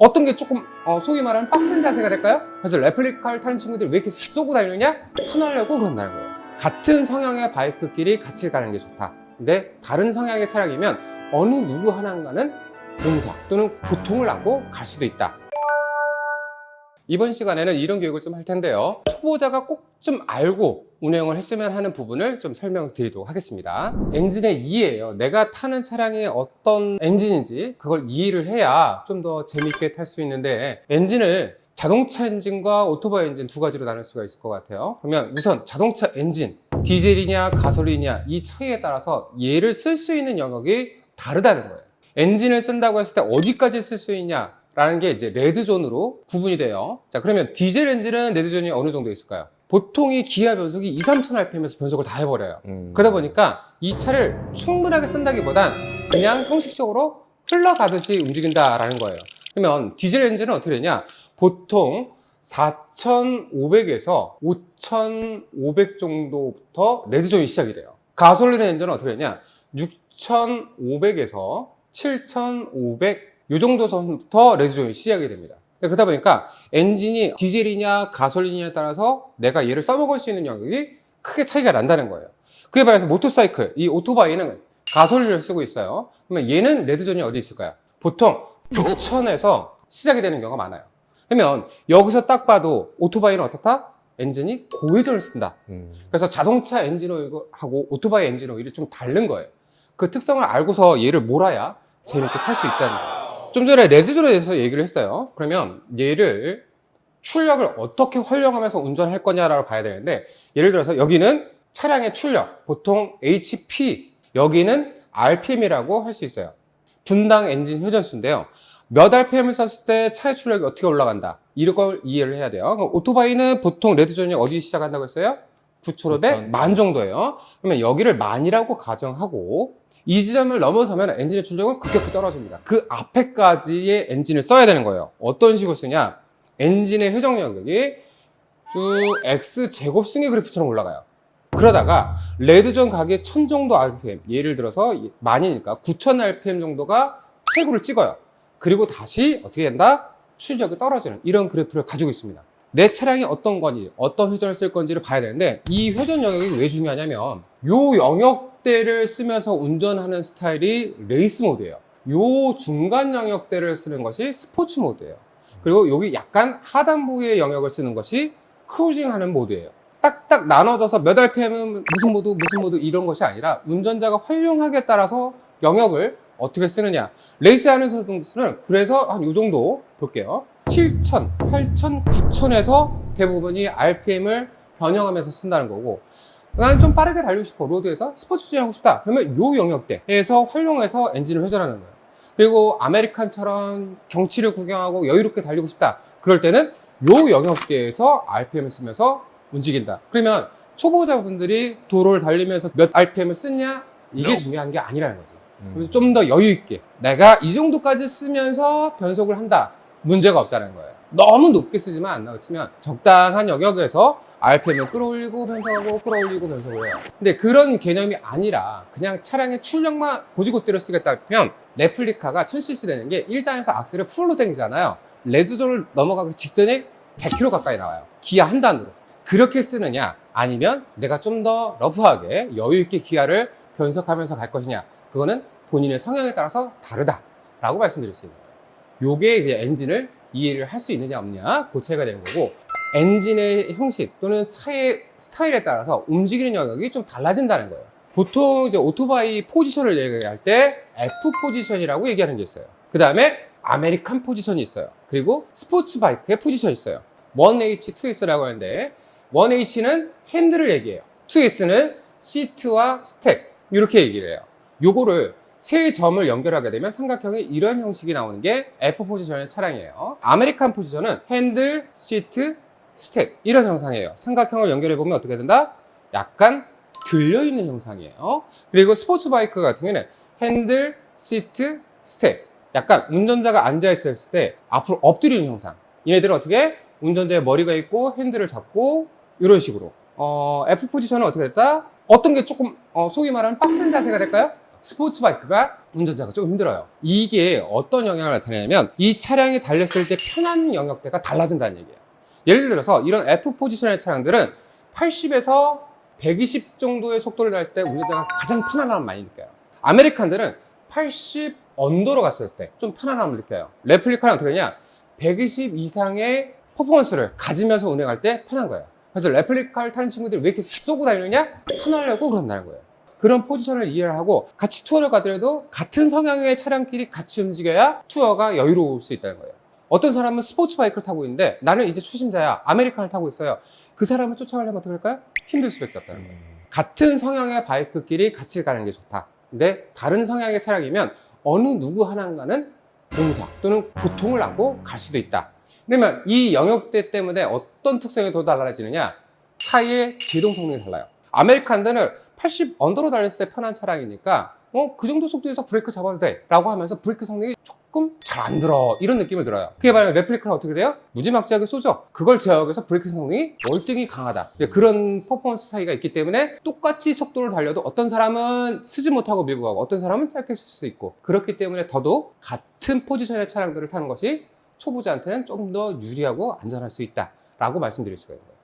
어떤 게 조금 소위 말하는 빡센 자세가 될까요? 그래서 레플리카를 타는 친구들이 왜 이렇게 쏘고 다니느냐? 턴하려고 그런다는 거예요. 같은 성향의 바이크끼리 같이 가는 게 좋다. 근데 다른 성향의 차량이면 어느 누구 하나인가는 공사 또는 고통을 안고 갈 수도 있다. 이번 시간에는 이런 교육을 좀 할 텐데요. 초보자가 꼭 좀 알고 운행을 했으면 하는 부분을 좀 설명드리도록 하겠습니다. 엔진의 이해예요. 내가 타는 차량이 어떤 엔진인지 그걸 이해를 해야 좀 더 재밌게 탈 수 있는데, 엔진을 자동차 엔진과 오토바이 엔진 두 가지로 나눌 수가 있을 것 같아요. 그러면 우선 자동차 엔진, 디젤이냐 가솔린이냐 이 차이에 따라서 얘를 쓸 수 있는 영역이 다르다는 거예요. 엔진을 쓴다고 했을 때 어디까지 쓸 수 있냐 라는 게 이제 레드존으로 구분이 돼요. 자, 그러면 디젤 엔진은 레드존이 어느 정도 있을까요? 보통이 기아 변속이 2, 3천 rpm에서 변속을 다 해버려요. 그러다 보니까 이 차를 충분하게 쓴다기보단 그냥 형식적으로 흘러가듯이 움직인다라는 거예요. 그러면 디젤 엔진은 어떻게 되냐? 보통 4,500에서 5,500 정도부터 레드존이 시작이 돼요. 가솔린 엔진은 어떻게 되냐? 6,500에서 7,500 이 정도 선부터 레드존이 시작이 됩니다. 그러다 보니까 엔진이 디젤이냐 가솔린이냐에 따라서 내가 얘를 써먹을 수 있는 영역이 크게 차이가 난다는 거예요. 그에 반해서 모터사이클, 이 오토바이는 가솔린을 쓰고 있어요. 그러면 얘는 레드존이 어디 있을까요? 보통 9,000에서 시작이 되는 경우가 많아요. 그러면 여기서 딱 봐도 오토바이는 어떻다? 엔진이 고회전을 쓴다. 그래서 자동차 엔진 오일하고 오토바이 엔진 오일이 좀 다른 거예요. 그 특성을 알고서 얘를 몰아야 재밌게 탈 수 있다는 거예요. 좀 전에 레드존에 대해서 얘기를 했어요. 그러면 얘를 출력을 어떻게 활용하면서 운전할 거냐라고 봐야 되는데, 예를 들어서 여기는 차량의 출력, 보통 HP, 여기는 RPM이라고 할 수 있어요. 분당 엔진 회전수인데요. 몇 RPM을 썼을 때 차의 출력이 어떻게 올라간다, 이런 걸 이해를 해야 돼요. 그럼 오토바이는 보통 레드존이 어디 시작한다고 했어요? 9,000 대 10,000 정도예요. 그러면 여기를 10,000이라고 가정하고 이 지점을 넘어서면 엔진의 출력은 급격히 떨어집니다. 그 앞에까지의 엔진을 써야 되는 거예요. 어떤 식으로 쓰냐? 엔진의 회전 영역이 쭉 X제곱 승의 그래프처럼 올라가요. 그러다가 레드존 가기 1000 정도 RPM, 예를 들어서 10,000이니까 9,000 RPM 정도가 최고를 찍어요. 그리고 다시 어떻게 된다? 출력이 떨어지는 이런 그래프를 가지고 있습니다. 내 차량이 어떤 건지, 어떤 회전을 쓸 건지를 봐야 되는데, 이 회전 영역이 왜 중요하냐면 요 영역대를 쓰면서 운전하는 스타일이 레이스 모드예요. 요 중간 영역대를 쓰는 것이 스포츠 모드예요. 그리고 여기 약간 하단부의 영역을 쓰는 것이 크루징하는 모드예요. 딱딱 나눠져서 몇 RPM은 무슨 모드 이런 것이 아니라 운전자가 활용하기에 따라서 영역을 어떻게 쓰느냐. 레이스 하는 선수는 그래서 한 요 정도 볼게요. 7,000, 8,000, 9,000에서 대부분이 RPM을 변형하면서 쓴다는 거고, 난 좀 빠르게 달리고 싶어, 로드에서 스포츠 주행하고 싶다, 그러면 요 영역대에서 활용해서 엔진을 회전하는 거예요. 그리고 아메리칸처럼 경치를 구경하고 여유롭게 달리고 싶다, 그럴 때는 요 영역대에서 RPM을 쓰면서 움직인다. 그러면 초보자분들이 도로를 달리면서 몇 RPM을 쓰냐, 이게 중요한 게 아니라는 거죠. 좀 더 여유 있게 내가 이 정도까지 쓰면서 변속을 한다, 문제가 없다는 거예요. 너무 높게 쓰지만 안 나치면 적당한 영역에서 RPM을 끌어올리고 변속하고 끌어올리고 변속을 해요. 근데 그런 개념이 아니라 그냥 차량의 출력만 고지고대로 쓰겠다 하면 레플리카가 1000cc 되는 게 1단에서 악셀을 풀로 당기잖아요. 레드존을 넘어가기 직전에 100km 가까이 나와요. 기아 한 단으로. 그렇게 쓰느냐, 아니면 내가 좀 더 러프하게 여유 있게 기아를 변속하면서 갈 것이냐, 그거는 본인의 성향에 따라서 다르다라고 말씀드릴 수 있는 거예요. 요게 이제 엔진을 이해를 할 수 있느냐 없느냐, 그 차이가 되는 거고, 엔진의 형식 또는 차의 스타일에 따라서 움직이는 영역이 좀 달라진다는 거예요. 보통 이제 오토바이 포지션을 얘기할 때 F 포지션이라고 얘기하는 게 있어요. 그 다음에 아메리칸 포지션이 있어요. 그리고 스포츠 바이크의 포지션이 있어요. 1H, 2S라고 하는데, 1H는 핸들을 얘기해요. 2S는 시트와 스텝, 이렇게 얘기를 해요. 요거를 세 점을 연결하게 되면 삼각형의 이런 형식이 나오는 게 F 포지션의 차량이에요. 아메리칸 포지션은 핸들, 시트, 스텝, 이런 형상이에요. 삼각형을 연결해 보면 어떻게 된다? 약간 들려있는 형상이에요. 그리고 스포츠 바이크 같은 경우는 핸들, 시트, 스텝, 약간 운전자가 앉아있을 때 앞으로 엎드리는 형상. 얘네들은 어떻게? 운전자의 머리가 있고 핸들을 잡고 이런 식으로. F 포지션은 어떻게 됐다? 어떤 게 조금 소위 말하는 빡센 자세가 될까요? 스포츠 바이크가 운전자가 조금 힘들어요. 이게 어떤 영향을 나타내냐면 이 차량이 달렸을 때 편한 영역대가 달라진다는 얘기예요. 예를 들어서 이런 F 포지션의 차량들은 80에서 120 정도의 속도를 달렸을 때 운전자가 가장 편안함을 많이 느껴요. 아메리칸들은 80 언더로 갔을 때 좀 편안함을 느껴요. 레플리카는 어떻게 되냐? 120 이상의 퍼포먼스를 가지면서 운행할 때 편한 거예요. 그래서 레플리카를 타는 친구들이 왜 이렇게 쏘고 다니느냐? 편하려고 그런다는 거예요. 그런 포지션을 이해를 하고 같이 투어를 가더라도 같은 성향의 차량끼리 같이 움직여야 투어가 여유로울 수 있다는 거예요. 어떤 사람은 스포츠 바이크를 타고 있는데 나는 이제 초심자야. 아메리칸을 타고 있어요. 그 사람을 쫓아가려면 어떻게 할까요? 힘들 수밖에 없다는 거예요. 같은 성향의 바이크끼리 같이 가는 게 좋다. 근데 다른 성향의 차량이면 어느 누구 하나인가는 공사 또는 고통을 안고 갈 수도 있다. 그러면 이 영역대 때문에 어떤 특성이 더 달라지느냐? 차의 제동 성능이 달라요. 아메리칸들은 80 언더로 달렸을 때 편한 차량이니까 그 정도 속도에서 브레이크 잡아도 돼 라고 하면서 브레이크 성능이 조금 잘 안 들어 이런 느낌을 들어요. 그게 바로 레플리카는 어떻게 돼요? 무지막지하게 쏘죠. 그걸 제어하기 브레이크 성능이 월등히 강하다. 그런 퍼포먼스 차이가 있기 때문에 똑같이 속도를 달려도 어떤 사람은 쓰지 못하고 밀고 가고 어떤 사람은 짧게 쓸 수도 있고, 그렇기 때문에 더더욱 같은 포지션의 차량들을 타는 것이 초보자한테는 좀 더 유리하고 안전할 수 있다 라고 말씀드릴 수가 있는 거예요.